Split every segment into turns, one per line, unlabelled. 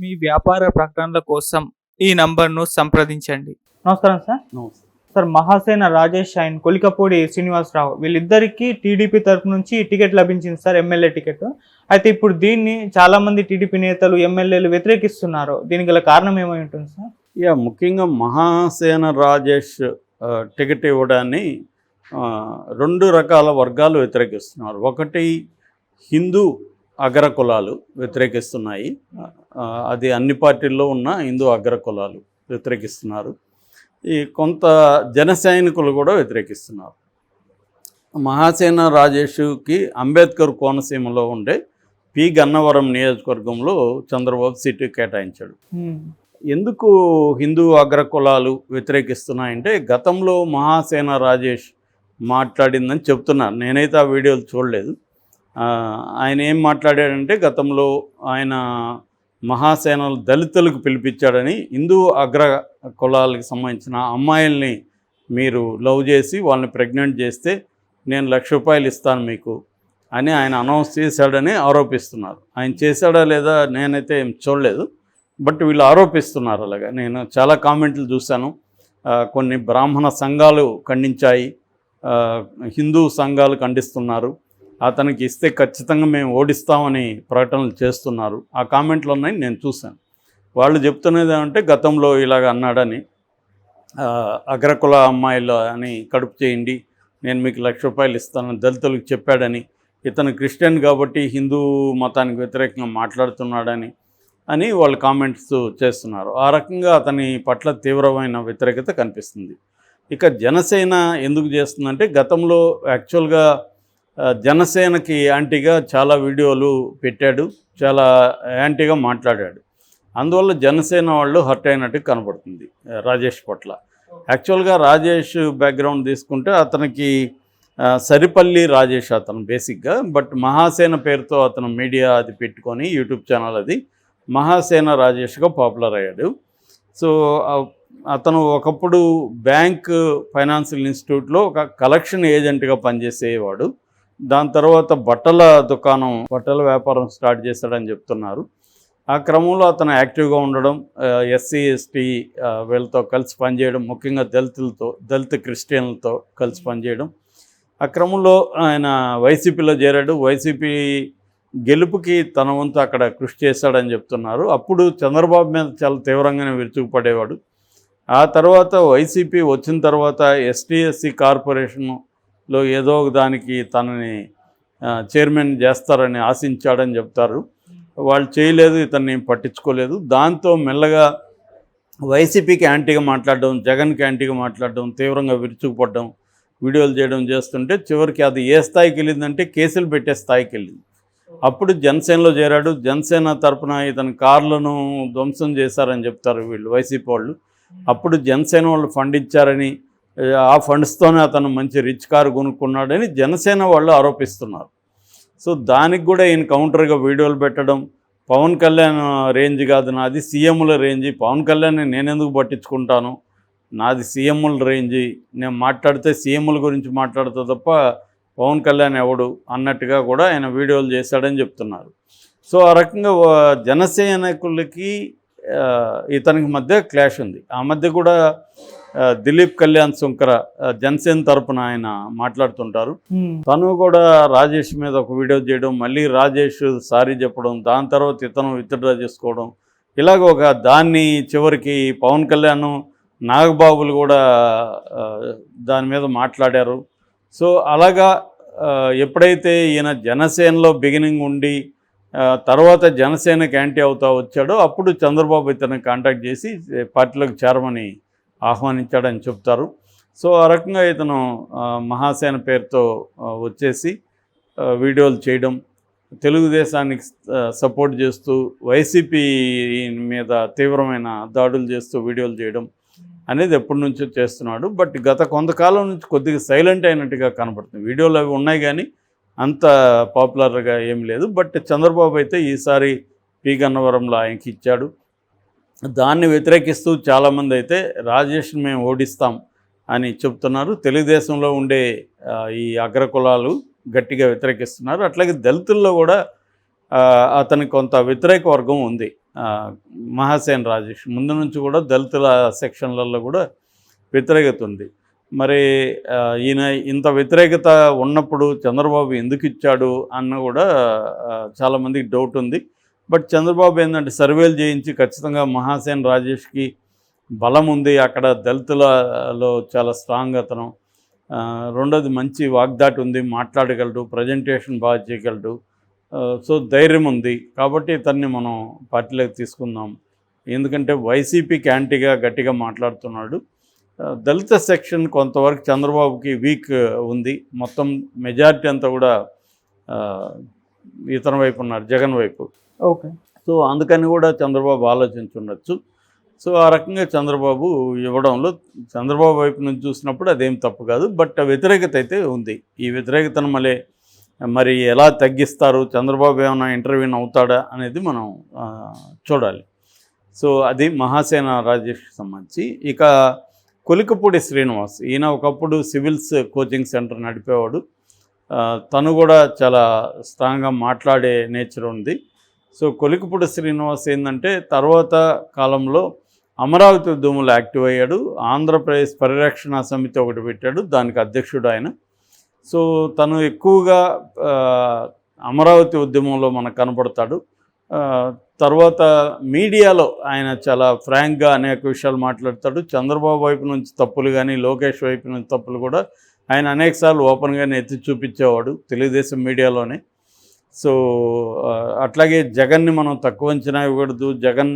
మీ వ్యాపార ప్రకటనల కోసం ఈ నంబర్ను సంప్రదించండి. నమస్కారం సార్.
నమస్తే.
సార్, మహాసేన రాజేష్ అండ్ కొలికపూడి శ్రీనివాసరావు వీళ్ళిద్దరికీ టీడీపీ తరపు నుంచి టికెట్ లభించింది సార్, ఎమ్మెల్యే టికెట్. అయితే ఇప్పుడు దీన్ని చాలామంది టీడీపీ నేతలు, ఎమ్మెల్యేలు వ్యతిరేకిస్తున్నారు. దీనికి గల కారణం ఏమై ఉంటుంది సార్?
ముఖ్యంగా మహాసేన రాజేష్ టికెట్ ఇవ్వడాన్ని రెండు రకాల వర్గాలు వ్యతిరేకిస్తున్నారు. ఒకటి హిందూ అగ్ర కులాలు వ్యతిరేకిస్తున్నాయి. అది అన్ని పార్టీల్లో ఉన్న హిందూ అగ్ర కులాలు వ్యతిరేకిస్తున్నారు. ఈ కొంత జన సైనికులు కూడా వ్యతిరేకిస్తున్నారు. మహాసేన రాజేష్కి అంబేద్కర్ కోనసీమలో ఉండే పి గన్నవరం నియోజకవర్గంలో చంద్రబాబు సీటు కేటాయించాడు. ఎందుకు హిందూ అగ్ర కులాలు వ్యతిరేకిస్తున్నాయంటే, గతంలో మహాసేన రాజేష్ మాట్లాడిందని చెప్తున్నారు. నేనైతే ఆ వీడియోలు చూడలేదు. ఆయన ఏం మాట్లాడాడంటే, గతంలో ఆయన మహాసేనలు దళితులకు పిలిపించాడని, హిందూ అగ్ర కులాలకు సంబంధించిన అమ్మాయిల్ని మీరు లవ్ చేసి వాళ్ళని ప్రెగ్నెంట్ చేస్తే నేను ₹1,00,000 ఇస్తాను మీకు అని ఆయన అనౌన్స్ చేశాడని ఆరోపిస్తున్నారు. ఆయన చేశాడా లేదా నేనైతే ఏం చూడలేదు, బట్ వీళ్ళు ఆరోపిస్తున్నారు. అలాగా నేను చాలా కామెంట్లు చూశాను. కొన్ని బ్రాహ్మణ సంఘాలు ఖండించాయి, హిందూ సంఘాలు ఖండిస్తున్నారు. అతనికి ఇస్తే ఖచ్చితంగా మేము ఓడిస్తామని ప్రకటనలు చేస్తున్నారు. ఆ కామెంట్లు ఉన్నాయి, నేను చూశాను. వాళ్ళు చెప్తున్నది ఏమంటే, గతంలో ఇలాగ అన్నాడని, అగ్రకుల అమ్మాయిలు అని కడుపు చేయండి, నేను మీకు ₹1,00,000 ఇస్తానని దళితులకు చెప్పాడని, ఇతను క్రిస్టియన్ కాబట్టి హిందూ మతానికి వ్యతిరేకంగా మాట్లాడుతున్నాడని వాళ్ళు కామెంట్స్ చేస్తున్నారు. ఆ రకంగా అతని పట్ల తీవ్రమైన వ్యతిరేకత కనిపిస్తుంది. ఇక జనసేన ఎందుకు చేస్తుందంటే, గతంలో యాక్చువల్గా జనసేనకి యాంటీగా చాలా వీడియోలు పెట్టాడు, చాలా యాంటీగా మాట్లాడాడు. అందువల్ల జనసేన వాళ్ళు హర్ట్ అయినట్టు కనబడుతుంది రాజేష్ పట్ల. యాక్చువల్గా రాజేష్ బ్యాక్గ్రౌండ్ తీసుకుంటే అతనికి సరిపల్లి రాజేష్ అతను బేసిక్గా, బట్ మహాసేన పేరుతో అతను మీడియా అది పెట్టుకొని యూట్యూబ్ ఛానల్ అది మహాసేన రాజేష్గా పాపులర్ అయ్యాడు. సో అతను ఒకప్పుడు బ్యాంక్ ఫైనాన్షియల్ ఇన్స్టిట్యూట్లో ఒక కలెక్షన్ ఏజెంట్గా పనిచేసేవాడు. దాని తర్వాత బట్టల వ్యాపారం స్టార్ట్ చేశాడని చెప్తున్నారు. ఆ క్రమంలో అతను యాక్టివ్గా ఉండడం, ఎస్సీ ఎస్టీ వీళ్ళతో కలిసి పనిచేయడం, ముఖ్యంగా దళిత క్రిస్టియన్లతో కలిసి పనిచేయడం. ఆ క్రమంలో ఆయన వైసీపీలో చేరాడు. వైసీపీ గెలుపుకి తన వంతు అక్కడ కృషి చేశాడని చెప్తున్నారు. అప్పుడు చంద్రబాబు మీద చాలా తీవ్రంగానే విరుచుకుపడేవాడు. ఆ తర్వాత వైసీపీ వచ్చిన తర్వాత ఎస్టీ ఎస్సీ కార్పొరేషన్లో ఏదో ఒక దానికి తనని చైర్మన్ చేస్తారని ఆశించాడని చెప్తారు. వాళ్ళు చేయలేదు, ఇతన్ని పట్టించుకోలేదు. దాంతో మెల్లగా వైసీపీకి యాంటీగా మాట్లాడడం, జగన్కి యాంటీగా మాట్లాడడం, తీవ్రంగా విరుచుకుపడడం, వీడియోలు చేయడం చేస్తుంటే చివరికి అది ఏ స్థాయికి వెళ్ళిందంటే కేసులు పెట్టే స్థాయికి వెళ్ళింది. అప్పుడు జనసేనలో చేరాడు. జనసేన తరపున ఇతని కార్లను ధ్వంసం చేశారని చెప్తారు వీళ్ళు, వైసీపీ వాళ్ళు. అప్పుడు జనసేన వాళ్ళు ఫండ్ ఇచ్చారని, ఆ ఫండ్స్తోనే అతను మంచి రిచ్ కారు కొనుక్కున్నాడని జనసేన వాళ్ళు ఆరోపిస్తున్నారు. సో దానికి కూడా ఈయన కౌంటర్గా వీడియోలు పెట్టడం, పవన్ కళ్యాణ్ రేంజ్ కాదు నాది, సీఎంల రేంజ్, పవన్ కళ్యాణ్ని నేనెందుకు పట్టించుకుంటాను, నాది సీఎంల రేంజ్, నేను మాట్లాడితే సీఎంల గురించి మాట్లాడుతా తప్ప పవన్ కళ్యాణ్ ఎవడు అన్నట్టుగా కూడా ఆయన వీడియోలు చేశాడని చెప్తున్నారు. సో ఆ రకంగా జనసైనికులకి ఇతనికి మధ్య క్లాష్ ఉంది. ఆ మధ్య కూడా దిలీప్ కళ్యాణ్ సుంకర జనసేన తరపున ఆయన మాట్లాడుతుంటారు. తను కూడా రాజేష్ మీద ఒక వీడియో చేయడం, మళ్ళీ రాజేష్ సారీ చెప్పడం, దాని తర్వాత ఇతను విత్డ్రా చేసుకోవడం, ఇలాగ దాన్ని చివరికి పవన్ కళ్యాణ్, నాగబాబులు కూడా దాని మీద మాట్లాడారు. సో అలాగా ఎప్పుడైతే ఈయన జనసేనలో బిగినింగ్ ఉండి తర్వాత జనసేనకి యాంటీ అవుతా వచ్చాడో, అప్పుడు చంద్రబాబు ఇతను కాంటాక్ట్ చేసి పార్టీలోకి చేరమని ఆహ్వానించాడని చెప్తారు. సో ఆ రకంగా ఇతను మహాసేన పేరుతో వచ్చేసి వీడియోలు చేయడం, తెలుగుదేశానికి సపోర్ట్ చేస్తూ వైసీపీ మీద తీవ్రమైన దాడులు చేస్తూ వీడియోలు చేయడం అనేది ఎప్పటి నుంచో చేస్తున్నాడు. బట్ గత కొంతకాలం నుంచి కొద్దిగా సైలెంట్ అయినట్టుగా కనపడుతుంది. వీడియోలు అవి ఉన్నాయి కానీ అంత పాపులర్గా ఏం లేదు. బట్ చంద్రబాబు అయితే ఈసారి పి గన్నవరంలో ఆయనకి ఇచ్చాడు. దాన్ని వ్యతిరేకిస్తూ చాలామంది అయితే రాజేష్ని మేము ఓడిస్తాం అని చెప్తున్నారు. తెలుగుదేశంలో ఉండే ఈ అగ్రకులాలు గట్టిగా వ్యతిరేకిస్తున్నారు. అట్లాగే దళితుల్లో కూడా అతనికి కొంత వ్యతిరేక వర్గం ఉంది. మహాసేన రాజేష్ ముందు నుంచి కూడా దళితుల సెక్షన్లలో కూడా వ్యతిరేకత ఉంది. మరి ఈయన ఇంత వ్యతిరేకత ఉన్నప్పుడు చంద్రబాబు ఎందుకు ఇచ్చాడు అన్న కూడా చాలామందికి డౌట్ ఉంది. బట్ చంద్రబాబు ఏంటంటే సర్వేలు చేయించి ఖచ్చితంగా మహాసేన రాజేష్కి బలం ఉంది, అక్కడ దళితులలో చాలా స్ట్రాంగ్ అతను, రెండోది మంచి వాగ్దాటి ఉంది, మాట్లాడగలడు, ప్రజెంటేషన్ బాగా చేయగలడు, సో ధైర్యం ఉంది, కాబట్టి ఇతన్ని మనం పార్టీలోకి తీసుకుందాం. ఎందుకంటే వైసీపీకి యాంటీగా గట్టిగా మాట్లాడుతున్నాడు. దళిత సెక్షన్ కొంతవరకు చంద్రబాబుకి వీక్ ఉంది, మొత్తం మెజారిటీ అంతా కూడా ఇతని వైపు ఉన్నారు, జగన్ వైపు.
ఓకే.
సో అందుకని కూడా చంద్రబాబు ఆలోచించుండొచ్చు. సో ఆ రకంగా చంద్రబాబు ఇవ్వడంలో చంద్రబాబు వైపు నుంచి చూసినప్పుడు అదేం తప్పు కాదు. బట్ వ్యతిరేకత అయితే ఉంది. ఈ వ్యతిరేకతను మరి ఎలా తగ్గిస్తారు, చంద్రబాబు ఏమైనా ఇంటర్వ్యూన్ అవుతాడా అనేది మనం చూడాలి. సో అది మహాసేన రాజేష్కి సంబంధించి. ఇక కొలికపూడి శ్రీనివాస్, ఈయన ఒకప్పుడు సివిల్స్ కోచింగ్ సెంటర్ నడిపేవాడు. తను కూడా చాలా స్ట్రాంగ్గా మాట్లాడే నేచర్ ఉంది. సో కొలికపూడి శ్రీనివాస్ ఏంటంటే తర్వాత కాలంలో అమరావతి ఉద్యమంలో యాక్టివ్ అయ్యాడు. ఆంధ్రప్రదేశ్ పరిరక్షణ సమితి ఒకటి పెట్టాడు, దానికి అధ్యక్షుడు ఆయన. సో తను ఎక్కువగా అమరావతి ఉద్యమంలో మనకు కనపడతాడు. తర్వాత మీడియాలో ఆయన చాలా ఫ్రాంక్గా అనేక విషయాలు మాట్లాడతాడు. చంద్రబాబు వైపు నుంచి తప్పులు కానీ లోకేష్ వైపు నుంచి తప్పులు కూడా ఆయన అనేకసార్లు ఓపెన్గానే ఎత్తి చూపించేవాడు తెలుగుదేశం మీడియాలోనే. సో అట్లాగే జగన్ని మనం తక్కువ అంచనా ఇవ్వకూడదు, జగన్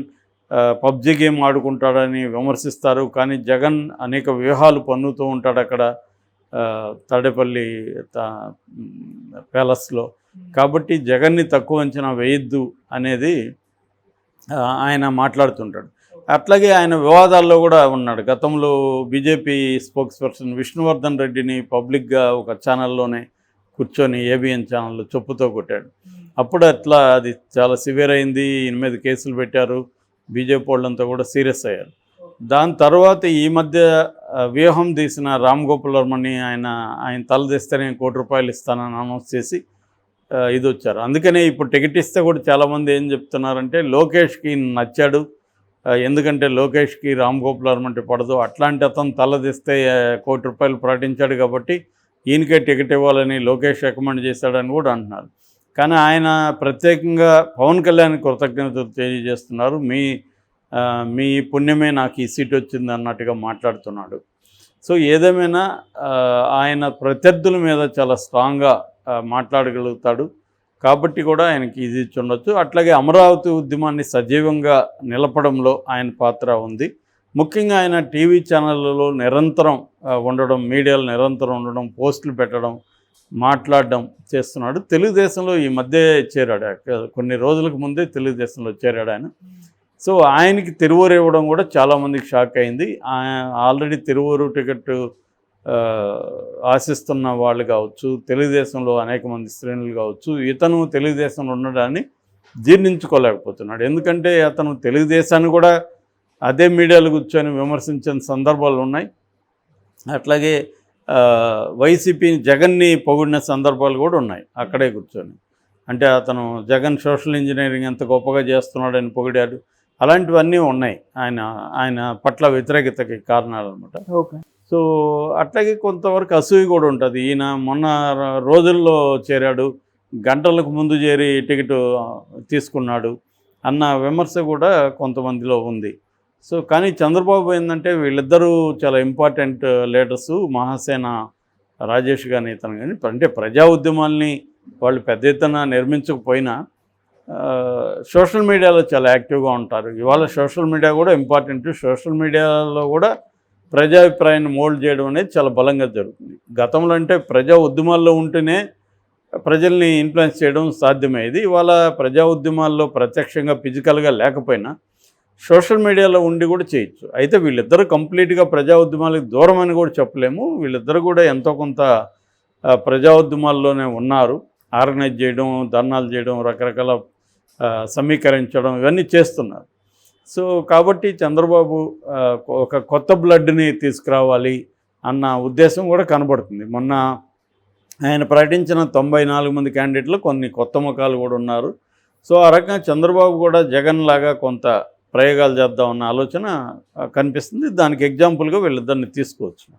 పబ్జీ గేమ్ ఆడుకుంటాడని విమర్శిస్తారు, కానీ జగన్ అనేక వ్యూహాలు పన్నుతూ ఉంటాడు అక్కడ తాడేపల్లి ప్యాలెస్లో, కాబట్టి జగన్ని తక్కువ అంచనా వేయద్దు అనేది ఆయన మాట్లాడుతుంటాడు. అట్లాగే ఆయన వివాదాల్లో కూడా ఉన్నాడు. గతంలో బీజేపీ స్పోక్స్ పర్సన్ విష్ణువర్ధన్ రెడ్డిని పబ్లిక్గా ఒక ఛానల్లోనే కూర్చొని ఏబిఎన్ ఛానల్లో చెప్పుతో కొట్టాడు. అప్పుడు అట్లా అది చాలా సివియర్ అయింది, ఈయన మీద కేసులు పెట్టారు, బీజేపీ వాళ్ళంతా కూడా సీరియస్ అయ్యారు. దాని తర్వాత ఈ మధ్య వ్యూహం తీసిన రామ్ గోపాల్ వర్మని ఆయన తలదిస్తే నేను ₹1 కోటి ఇస్తానని అనౌన్స్ చేసి ఇది వచ్చారు. అందుకనే ఇప్పుడు టికెట్ ఇస్తే కూడా చాలామంది ఏం చెప్తున్నారంటే లోకేష్కి నచ్చాడు, ఎందుకంటే లోకేష్కి రామ్ గోపాల్ వర్మ అంటే పడదు, అట్లాంటి అతను తలదిస్తే ₹1 కోటి ప్రకటించాడు కాబట్టి ఈయనకే టికెట్ ఇవ్వాలని లోకేష్ రికమెండ్ చేశాడని కూడా అంటున్నారు. కానీ ఆయన ప్రత్యేకంగా పవన్ కళ్యాణ్ కృతజ్ఞతలు తెలియజేస్తున్నారు. మీ పుణ్యమే నాకు ఈ సీట్ వచ్చింది అన్నట్టుగా మాట్లాడుతున్నాడు. సో ఏదేమైనా ఆయన ప్రత్యర్థుల మీద చాలా స్ట్రాంగ్గా మాట్లాడగలుగుతాడు కాబట్టి కూడా ఆయనకి ఇది ఇచ్చి ఉండొచ్చు. అట్లాగే అమరావతి ఉద్యమాన్ని సజీవంగా నిలపడంలో ఆయన పాత్ర ఉంది. ముఖ్యంగా ఆయన టీవీ ఛానళ్ళలో నిరంతరం ఉండడం, మీడియాలో నిరంతరం ఉండడం, పోస్టులు పెట్టడం, మాట్లాడడం చేస్తున్నాడు. తెలుగుదేశంలో ఈ మధ్య చేరాడు, కొన్ని రోజులకు ముందే తెలుగుదేశంలో చేరాడు ఆయన. సో ఆయనకి తిరువూరు ఇవ్వడం కూడా చాలామందికి షాక్ అయింది. ఆల్రెడీ తిరువూరు టికెట్ ఆశిస్తున్న వాళ్ళు కావచ్చు, తెలుగుదేశంలో అనేక మంది శ్రేణులు కావచ్చు, ఇతను తెలుగుదేశంలో ఉండడాన్ని జీర్ణించుకోలేకపోతున్నాడు. ఎందుకంటే అతను తెలుగుదేశాన్ని కూడా అదే మీడియాలో కూర్చొని విమర్శించిన సందర్భాలు ఉన్నాయి. అట్లాగే వైసీపీని జగన్ని పొగిడిన సందర్భాలు కూడా ఉన్నాయి అక్కడే కూర్చొని. అంటే అతను జగన్ సోషల్ ఇంజనీరింగ్ ఎంత గొప్పగా చేస్తున్నాడని పొగిడాడు. అలాంటివన్నీ ఉన్నాయి ఆయన పట్ల వ్యతిరేకతకి కారణాలు అనమాట.
ఓకే.
సో అట్లాగే కొంతవరకు అసూయ కూడా ఉంటుంది. ఈయన మొన్న రోజుల్లో చేరాడు, గంటలకు ముందు చేరి టికెట్ తీసుకున్నాడు అన్న విమర్శ కూడా కొంతమందిలో ఉంది. సో కానీ చంద్రబాబు ఏంటంటే వీళ్ళిద్దరూ చాలా ఇంపార్టెంట్ లీడర్సు, మహాసేన రాజేష్ కానీ ఇతను కానీ. అంటే ప్రజా ఉద్యమాల్ని వాళ్ళు పెద్ద ఎత్తున నిర్మించకపోయినా సోషల్ మీడియాలో చాలా యాక్టివ్గా ఉంటారు. ఇవాళ సోషల్ మీడియా కూడా ఇంపార్టెంట్. సోషల్ మీడియాలో కూడా ప్రజాభిప్రాయాన్ని మోల్డ్ చేయడం అనేది చాలా బలంగా జరుగుతుంది. గతంలో అంటే ప్రజా ఉద్యమాల్లో ఉంటేనే ప్రజల్ని ఇన్ఫ్లుయెన్స్ చేయడం సాధ్యమయ్యేది. ఇవాళ ప్రజా ఉద్యమాల్లో ప్రత్యక్షంగా ఫిజికల్గా లేకపోయినా సోషల్ మీడియాలో ఉండి కూడా చేయొచ్చు. అయితే వీళ్ళిద్దరూ కంప్లీట్గా ప్రజా ఉద్యమాలకు దూరం అని కూడా చెప్పలేము. వీళ్ళిద్దరూ కూడా ఎంతో కొంత ప్రజా ఉద్యమాల్లోనే ఉన్నారు. ఆర్గనైజ్ చేయడం, ధర్నాలు చేయడం, రకరకాల సమీకరించడం ఇవన్నీ చేస్తున్నారు. సో కాబట్టి చంద్రబాబు ఒక కొత్త బ్లడ్ని తీసుకురావాలి అన్న ఉద్దేశం కూడా కనబడుతుంది. మొన్న ఆయన ప్రకటించిన 94 మంది క్యాండిడేట్లు కొన్ని కొత్త ముఖాలు కూడా ఉన్నారు. సో ఆ రకంగా చంద్రబాబు కూడా జగన్ లాగా కొంత ప్రయోగాలు చేద్దామన్న ఆలోచన కనిపిస్తుంది. దానికి ఎగ్జాంపుల్గా వీళ్ళిద్దరిని తీసుకోవచ్చు.